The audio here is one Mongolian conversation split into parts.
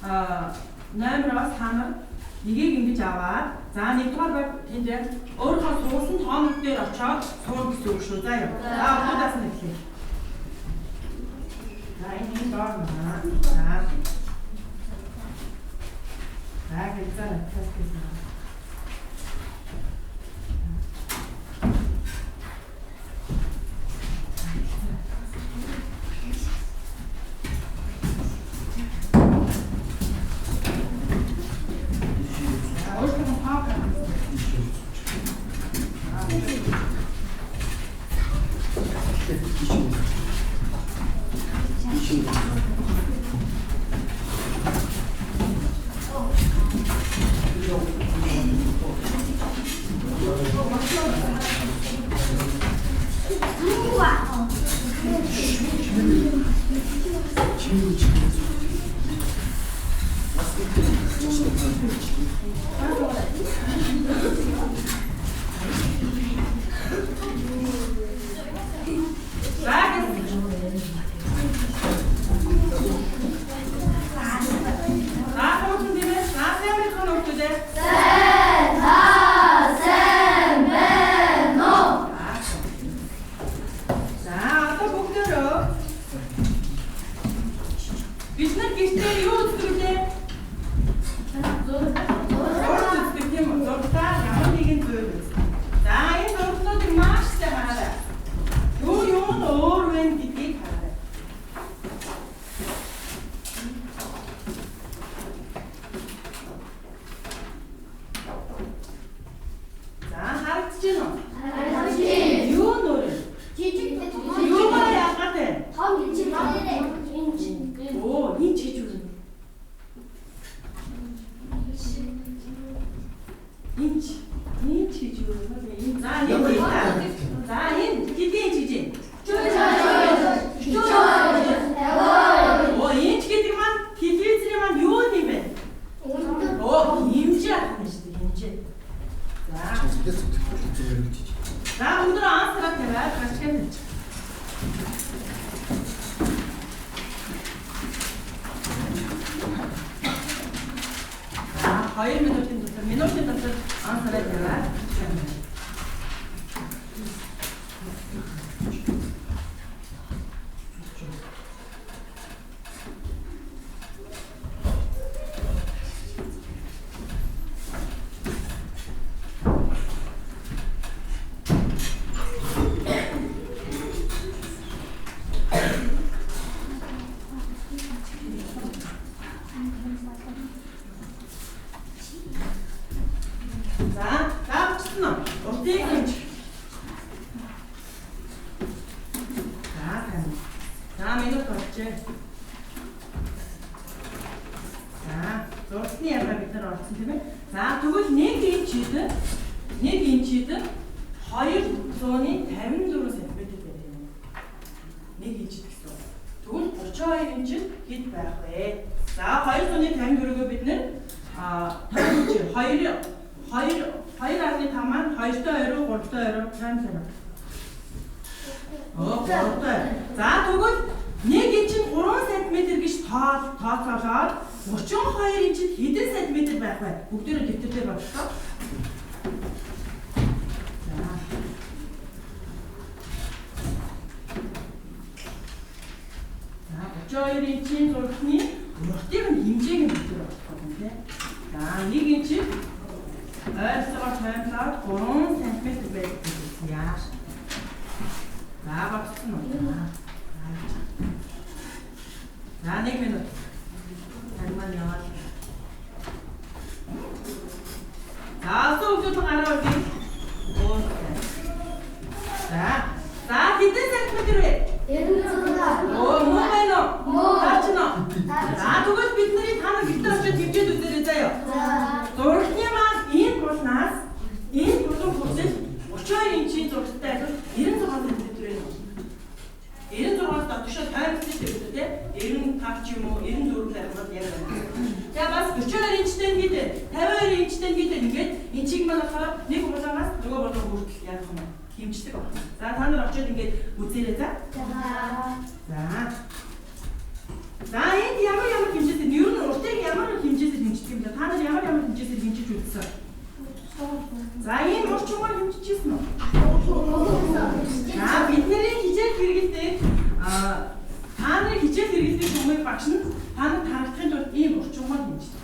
номероос та нар нэгийг ингэж аваад за нэгдүгээр баг энд өөрийнхөө суусан тоонууд дээр очоод суун гэсэн үг шүү. За яа. За одоодаас нь эхлэе. За энэ доор маа. За гэцэн тасгасан. За энд ямар хэмжээтэй нь ер нь уртыг ямар хэмжээсээр хэмждэг юм бэ? Та нар ямар хэмжээсээр хэмжиж үзсэн? За ийм орчмоор хэмжижсэн үү? За бидний хичээл хэрэгэлдэг та нарын хичээл хэрэгэлдэг хүмүүст багш нь та нарт харагдахын тулд ийм орчмоор хэмждэг.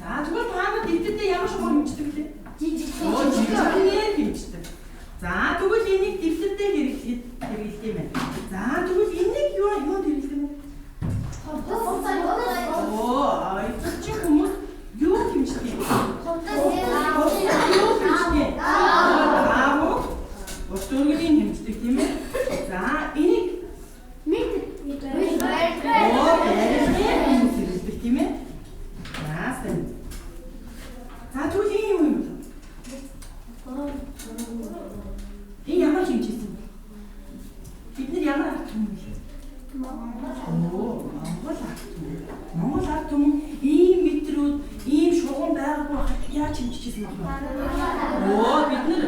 За тэгвэл та нар дэвтэрдээ ямар шугуур хэмждэг вэ? Жижигхэн хэмждэг. За тэгвэл энийг дэвтэрдээ хэрэглэх юм байна. За тэгвэл энийг юунд хэрэглэх юм бэ? Эцэг хүмүүс юу хэмждэг юм? Урт өргөлийн хэмждэг тийм ээ. За энийг хэрэглэдэг тийм ээ. За тэгвэл энэ юу юм бэ? Энэ ямар хэмжээсэн бэ? Бид нар ямар арга түмэн вэ? Монгол арга түмэн ийм метрүүд, ийм шугам байгаагүй хахад яаж хэмжижсэн бэ? Бид нар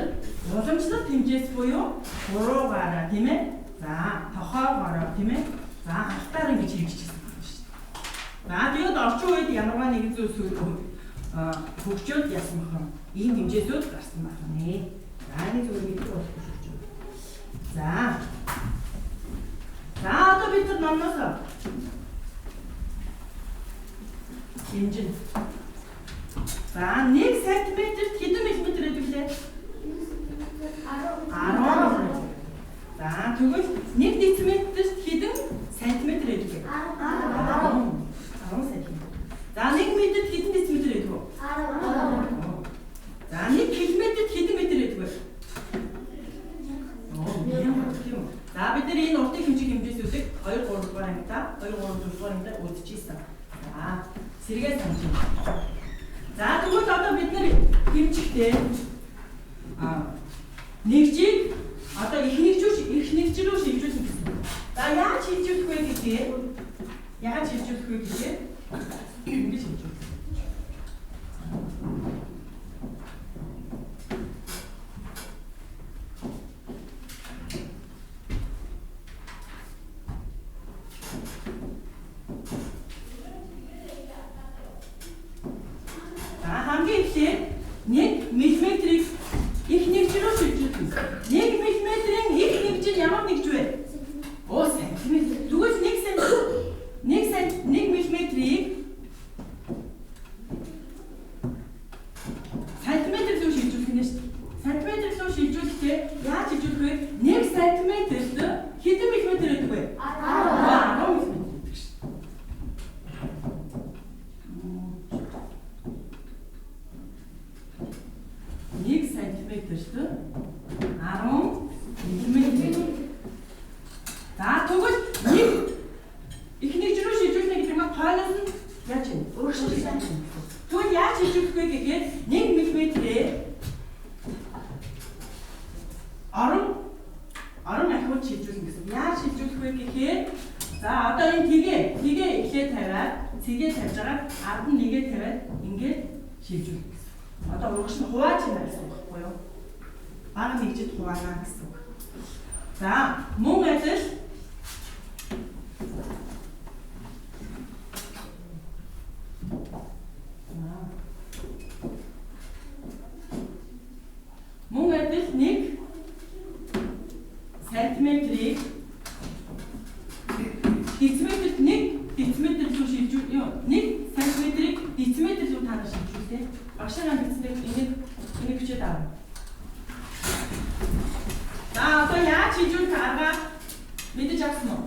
уламжлалт хэмжээс буюу 3-аараа тийм ээ. За тохоогоороо тийм ээ. За халтаар ингэж хэмжижсэн байна шүү дээ. За тэгээд орчин үед ямарваа нэгэн зүйл хөгжөөд яасан бахам. Ийм хэмжээсүүд гарсан байна нэ. За энэ зүйл мэдээ болохгүй шүү. За одоо бид нар номноос хэмжин. За 1 см-д хэдэн миллиметр гэдэг лээ? 10. За тэгвэл 1 дециметрт хэдэн сантиметр гэдэг вэ? 10 см. За 1 метрт хэдэн дециметр гэдэг вэ? 10. За 1 километрт хэдэн метр гэдэг вэ? За бид нар энэ уртын хэмжээг хэмжээсүүдийг 2 3 дугаар ангита 2 3 4 дугаар ангита үзчихсэн. За сэргээ санаж. За тэгвэл одоо бид нар хэмжихдээ нэгжийг одоо их нэгж рүү шилжүүлэх гэсэн. За яаж шилжүүлэх вэ гэхээр ингэж шилжүүлэх. Хамгийн эхлээд 1 мм-ийг их нэгж рүү шилжүүлэх. 1 мм-ийн их нэгж нь ямар нэгж вэ? Сантиметр. Тэгвэл 1 мм-ийг сантиметр рүү шилжүүлэх нь шүү дээ. Сантиметр рүү шилжүүлэхдээ яаж шилжүүлэх вэ? 1 сантиметрт хэдэн миллиметр гэдэг вэ? 10 мм. 1 сантиметрт 10 мм. За тэгвэл их нэгж рүү шилжүүлнэ гэдэг нь хойноос нь яаж юм? Өөрчлөлт хийж байна. Тэгвэл яаж шилжүүлэх вэ гэхээр 1 мм-ээр орон ахиуд шилжүүлнэ гэсэн. Яаж шилжүүлэх вэ гэхээр за одоо энэ тгээ эхлээд тавиад цэгээ тавьж байгаа ард нь нэгээ тавиад ингээд шилжүүлнэ гэсэн. Одоо урагш нь хувааж байна гэсэн үг байхгүй юу? Бага нэгжид хуваана гэсэн үг. За мөн адил нэг сантиметрийг дециметрт 1 дециметр рүү шилжүүл. 1 сантиметрийг дециметр рүү танаа шилжүүлээ. Багшаа бичсэн энийг бичээд аваа. За одоо яаж шилжүүлэх арга мэдэж авсан уу?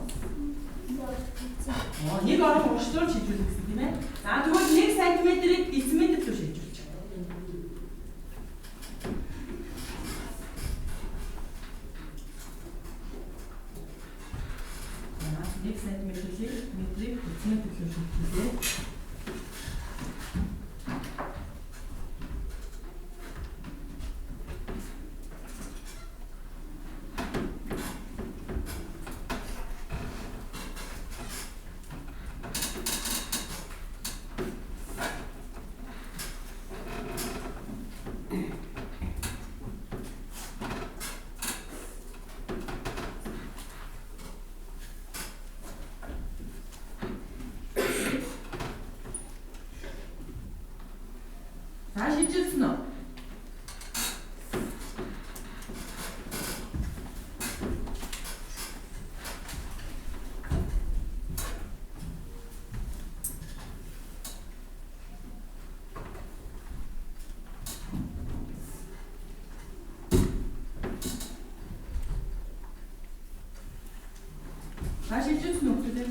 Нэг орон урагшлуур шилжүүлэх гэсэн тийм ээ. За тэгвэл 1 сантиметрийг дециметр рүү шилжүүлж. 1 сантиметрийг метрийг дециметр рүү шилжүүлээ. шилжилсэн үү? шилжилсэн үү гэдэг?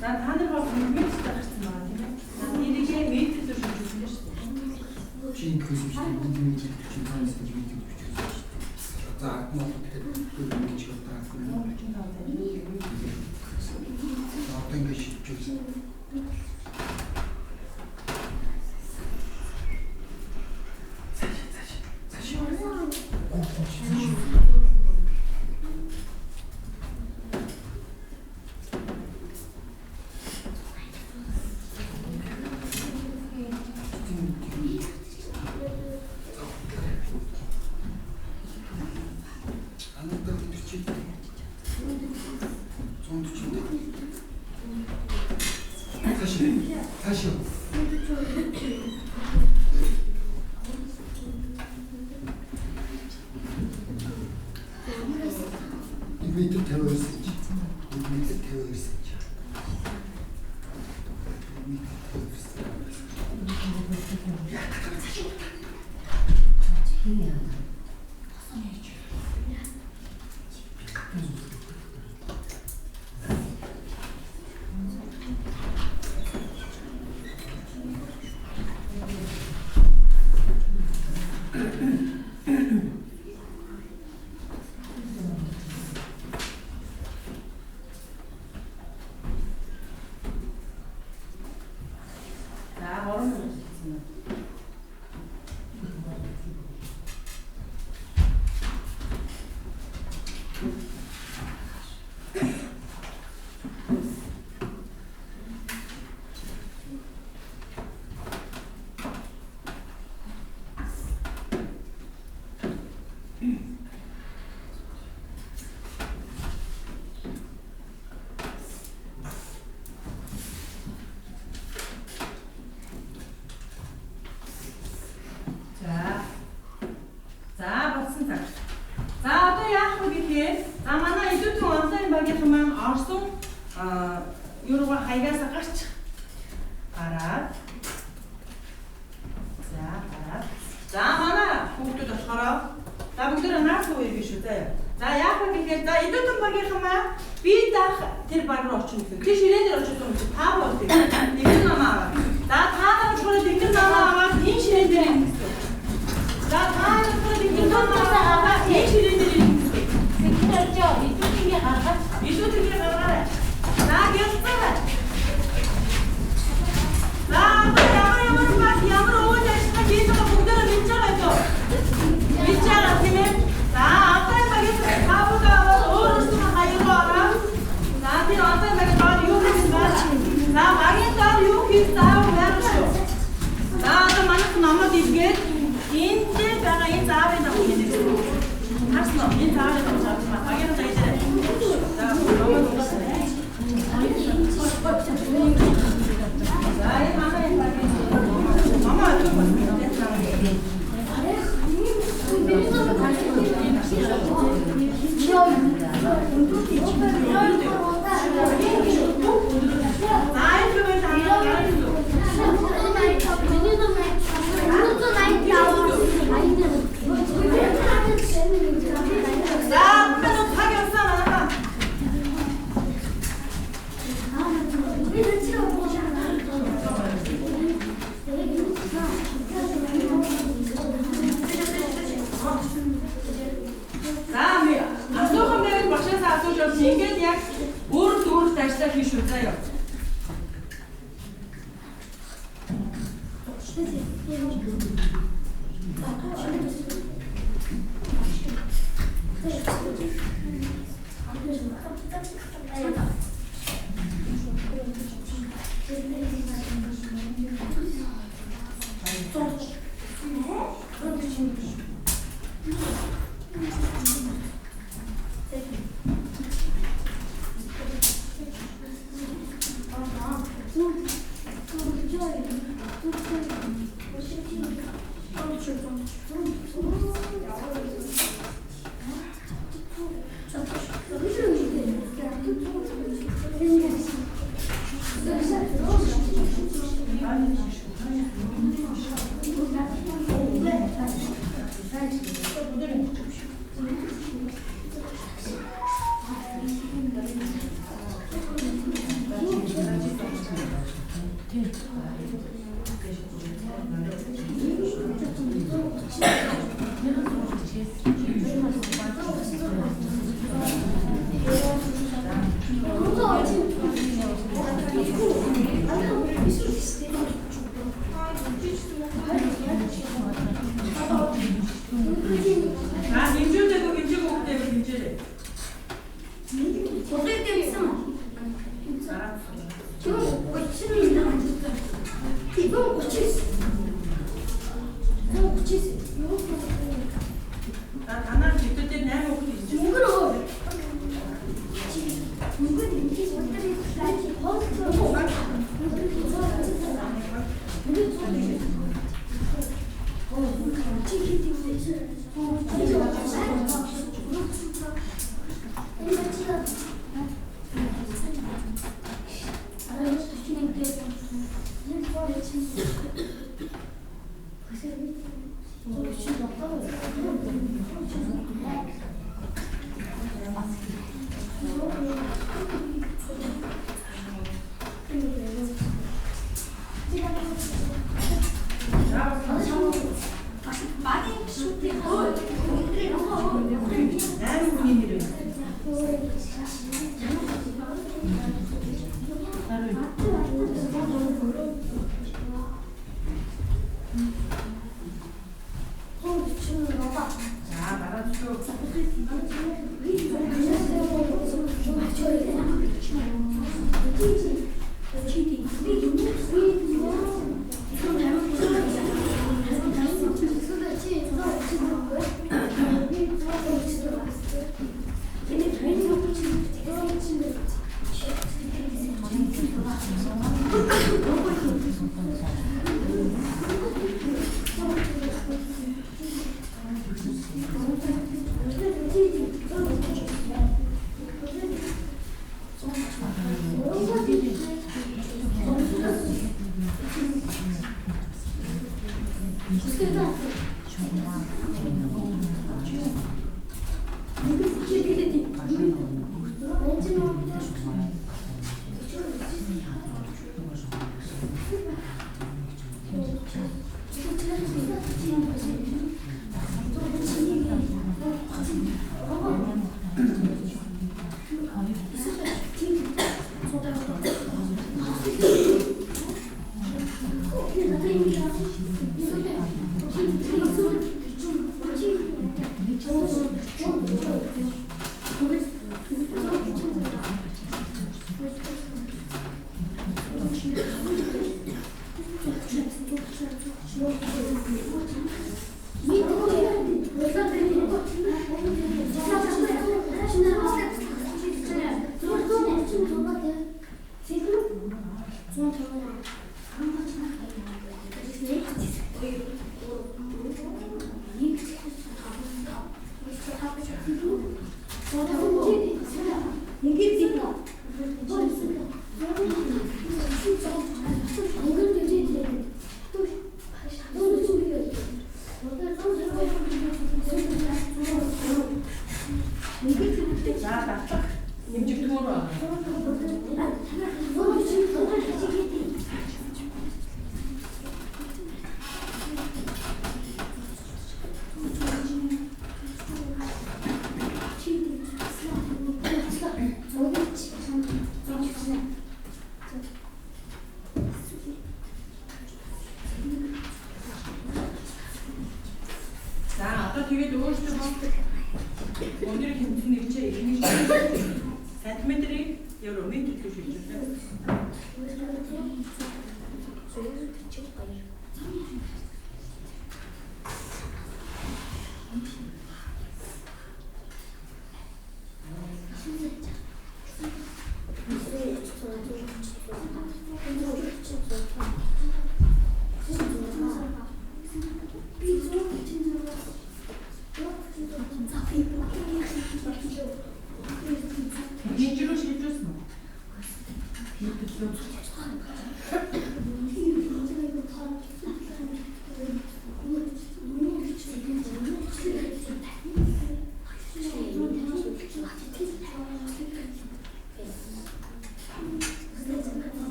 Та нар бол мэдээж гарсан байна тийм ээ. Нэрийгээ мэдээж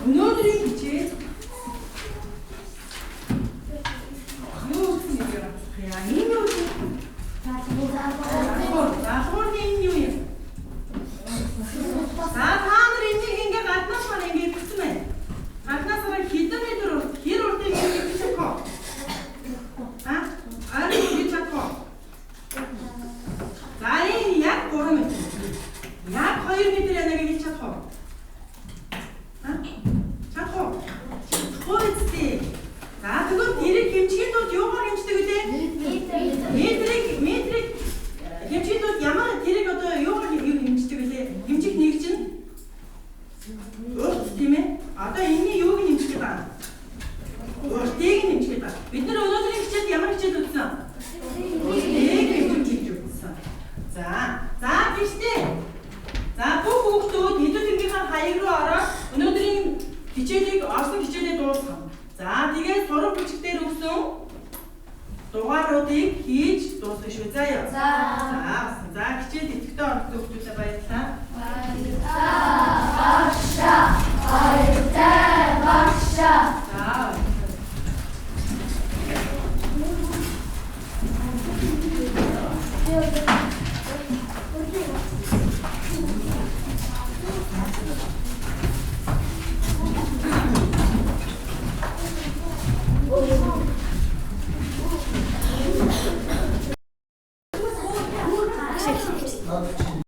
Өнөөдрийн хичээл юу гэсэн юм яа энэ юу заахуурны энэ юу юм та нар энийг ингээ гаднаас маань ингээ бичсэн байна. Гаднаасаа хэдэн метр хэр уртыг ингээ бичих вэ? Арай гэж чадах. За энэ яг 3 метр. Яг 2 метр янаг гэж чадах. Чадах. Хөөцтэй. За тэгвэл тэрийг хэмжихийн тулд юугаар хэмждэг вэ? Метрийг хэмжихийн тулд ямар тэрийг одоо юугаар хэмждэг вэ? Хэмжих нэг чинь өрт тийм ээ. Одоо энэний юуг нь хэмжих гэдэг байна? Өртийг нь хэмжих гэдэг. Бид нар өнөөдрийн хичээлд ямар хичээл үзсэн? Өртийг хэмжиж үзсэн. За гişтэй. За бүх хүүхдүүд хэдүүлгийнхаа хаяг руу ороод өнөөдрийн хичээлийг орсон хичээлээ дуусгав. За тэгээд сурах бичиг дээр өгсөн дугааруудыг хийж дуусгах шүү. Заяа. За хичээл идэвхтэй орох хүүхдүүд